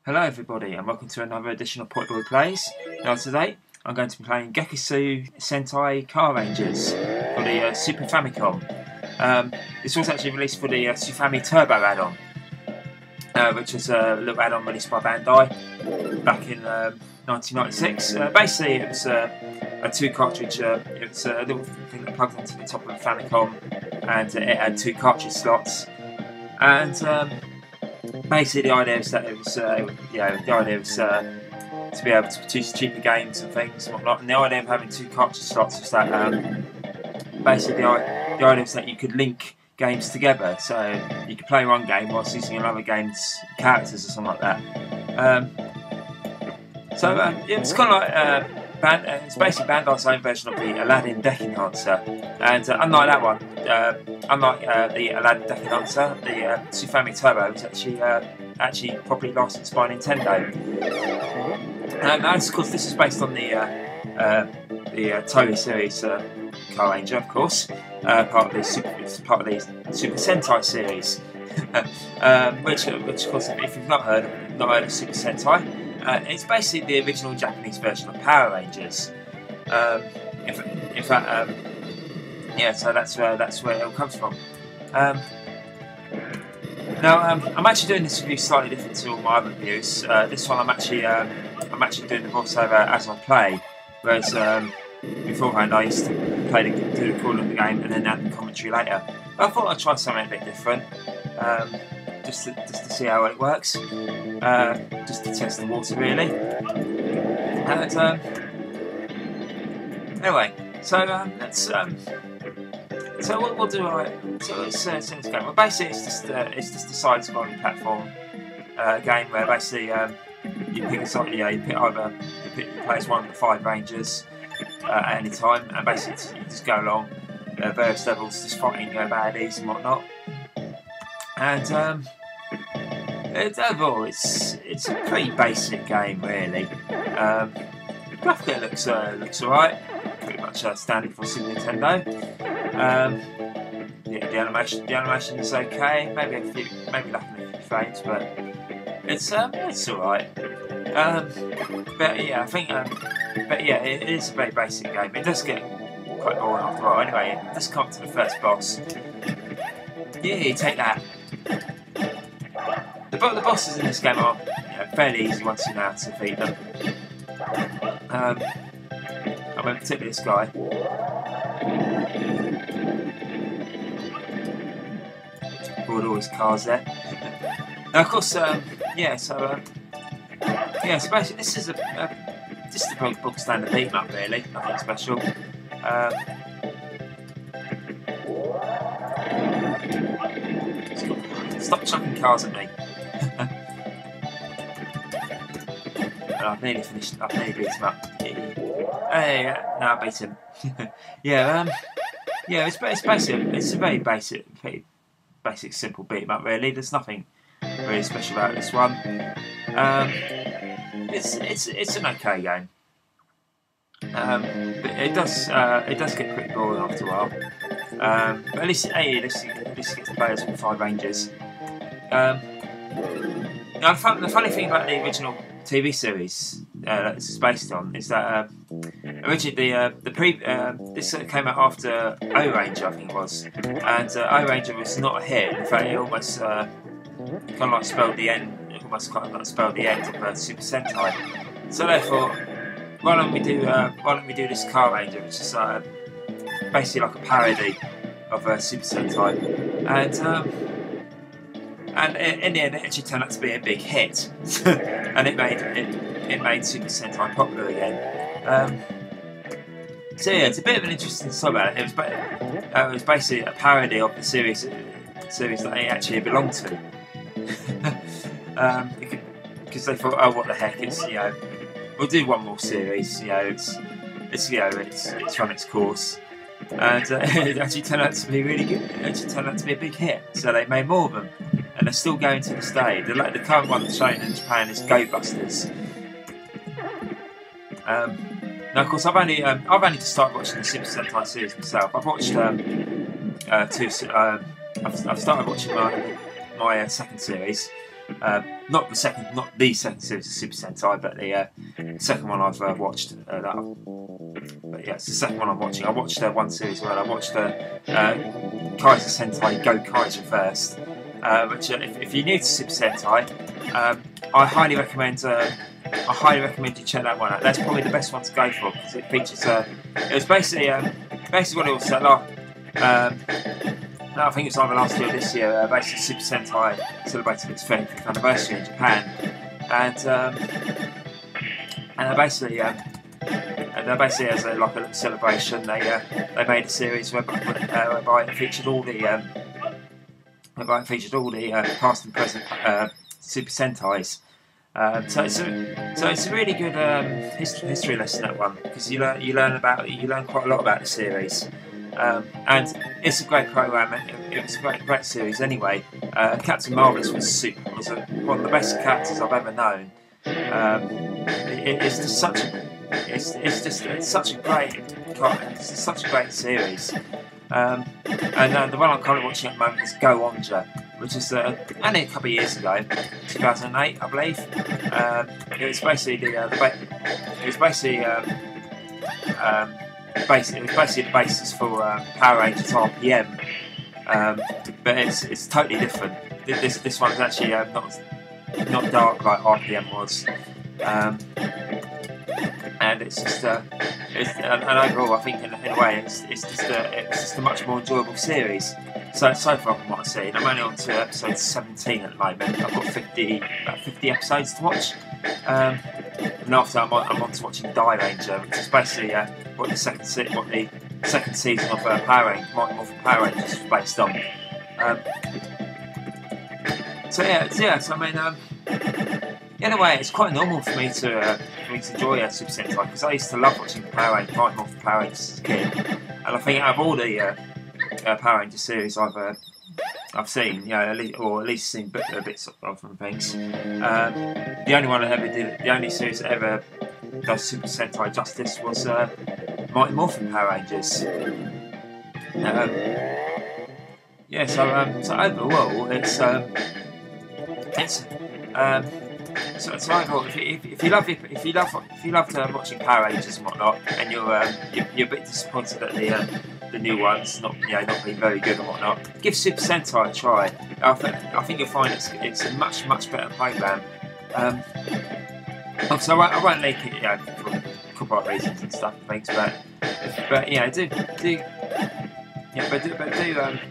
Hello everybody and welcome to another edition of Pottyboy Plays. Now today I'm going to be playing Gekisou Sentai Car Rangers for the Super Famicom. This was actually released for the Sufami Turbo add-on, which was a little add-on released by Bandai back in 1996. Basically it was a two cartridge, it was a little thing that plugged into the top of the Famicom, and it had two cartridge slots. And basically, the idea is that it was, the idea was to be able to produce cheaper games and things and whatnot. And the idea of having two cartridge slots was that basically the idea was that you could link games together, so you could play one game whilst using another game's characters or something like that. It was kind of like it's basically Bandai's own version of the Aladdin deck enhancer, and unlike that one, unlike the Aladdin deck enhancer, the Sufami Turbo was actually properly licensed by Nintendo. And of course, this is based on the Toei series Car Ranger, of course, part of the Super Sentai series, which of course, if you've not heard of Super Sentai. It's basically the original Japanese version of Power Rangers. In fact, yeah, so that's where it all comes from. Now, I'm actually doing this review slightly different to all my other reviews. This one, I'm actually doing the voiceover as I play, whereas beforehand I used to do the call of the game and then add the commentary later. But I thought I'd try something a bit different. Just to see how it works, just to test the water really. And anyway, so so what we'll do, let's go. Well, basically it's just a side-scrolling platform game where basically you pick a side, you play as one of the 5 Rangers at any time, and basically you just go along various levels, just fighting baddies and whatnot. And overall, it's a pretty basic game, really. Graphically, it looks alright, pretty much standard for Super Nintendo. The animation is okay, maybe lacking a few frames, but it's alright. But yeah, I think, it is a very basic game. It does get quite boring after a while. Anyway, let's come to the first boss. Yeah, you take that. The bosses in this game are fairly easy once you know how to defeat them. I mean, particularly this guy. Brought all his cars there. Now, of course, so basically this is just a book standard beat 'em up, really. Nothing special. Stop chucking cars at me. I've nearly beat him up. Hey, no, I beat him. Yeah, it's a very basic, simple beat 'em up, really. There's nothing really special about this one. It's an okay game. But it does get pretty boring after a while. But at least you get to play as all 5 Rangers. Now the funny thing about the original TV series that this is based on is that originally this came out after O Ranger, I think it was, and O Ranger was not a hit. In fact, it almost kind of like spelled the end. It almost kind of like spelled the end of Super Sentai. So therefore, why don't we do this Car Ranger, which is basically like a parody of Super Sentai, and in the end it actually turned out to be a big hit, and it made Super Sentai popular again. So yeah, it's a bit of an interesting story about it. It was basically a parody of the series that they actually belonged to, because they thought, oh, what the heck, we'll do one more series. It's run its course. And it actually turned out to be really good. It actually turned out to be a big hit, so they made more of them, and they're still going to this day. The current one shown in Japan is Go Busters. Now, of course, I've only just started watching the Super Sentai series myself. I've watched I've started watching my second series, Not the second series of Super Sentai, but the second one I've watched. But yeah, it's the second one I'm watching. I watched one series where I watched Kaiser Sentai Go Kaiser first. Which, if you're new to Super Sentai, I highly recommend you check that one out. That's probably the best one to go for because it features. It was basically what it was no, I think it's either last year or this year. Basically, Super Sentai celebrated its 35th anniversary in Japan, and basically as a little celebration, they made a series whereby it featured all the past and present Super Sentais. So it's a really good history lesson, that one, because you learn quite a lot about the series, and it's a great program. It was a great series anyway. Captain Marvelous was one of the best characters I've ever known. It's such a great series. And the one I'm currently watching at the moment is Go Onja, which is only a couple of years ago, 2008, I believe. It was basically the basis for Power Rangers RPM, but it's totally different. This one's actually not dark like RPM was. And it's just and overall, I think in a way it's just a much more enjoyable series. So far from what I've seen, I'm only on to episode 17 at the moment. I've got about 50 episodes to watch, and after I'm on to watching Die Ranger, which is basically what the second season of Power Rangers, Mighty Morphin Power Rangers, was based on. So I mean. In a way, it's quite normal for me to enjoy Super Sentai because I used to love watching Power Rangers, Mighty Morphin Power Rangers as a kid, and I think out of all the Power Rangers series I've seen, or at least seen bits of from things. The only series that ever does Super Sentai justice was Mighty Morphin Power Rangers. So overall, it's so overall, if you love watching Power Rangers and whatnot, and you're a bit disappointed at the new ones not being very good and whatnot, give Super Sentai a try. I think you'll find it's a much better program. Obviously, I won't link it for copyright reasons and stuff and things, but do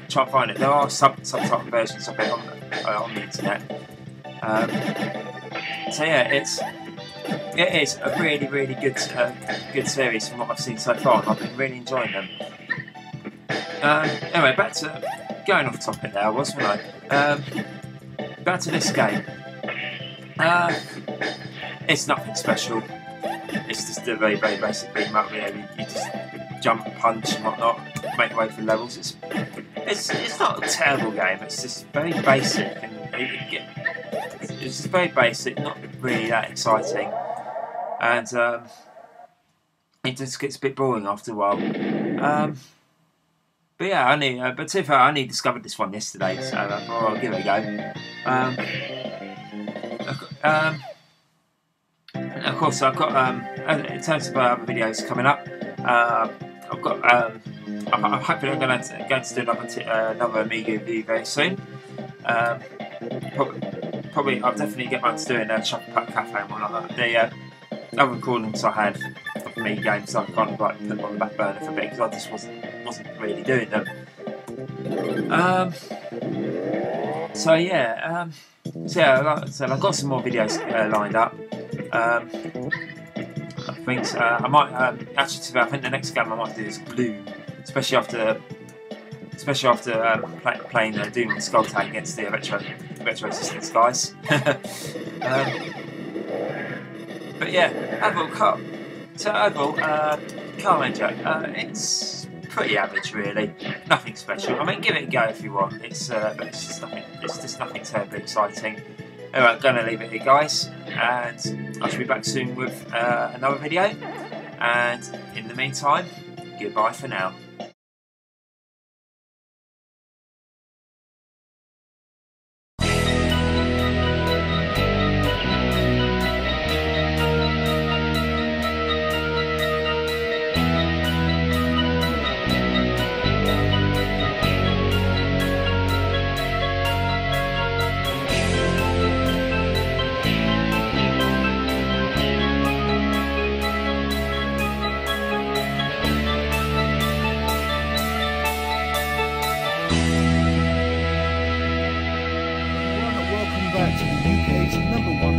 try and find it. There are subtitle versions of it on the internet. So yeah, it is a really good series from what I've seen so far, and I've been really enjoying them. Anyway, back to going off topic there, wasn't I? Back to this game. It's nothing special. It's just a very basic beat 'em up. You just jump, punch, and whatnot, make your way through levels. It's not a terrible game. It's just very basic, and it's just very basic, not really that exciting, and it just gets a bit boring after a while. But yeah, but to be fair, I only discovered this one yesterday, so I'll give it a go. And of course, I've got in terms of other videos coming up, I've got I'm hoping I'm going to do another Amiga review very soon. Probably I'll definitely get around to doing Shuffle Pack Cafe and whatnot. The other recordings I had of Amiga games, I kind of like put them on the back burner for a bit because I just wasn't really doing them. So yeah, like I said, I've got some more videos lined up. I think I might actually. I think the next game I might do is Bloom, especially after playing Doom and Skull Tag against the Retro Resistance guys. But yeah, overall Car Ranger, it's pretty average really, nothing special. I mean, give it a go if you want. It's just nothing terribly exciting. Anyway, I'm gonna leave it here, guys, and I shall be back soon with another video. And in the meantime, goodbye for now. Welcome back to the UK's #1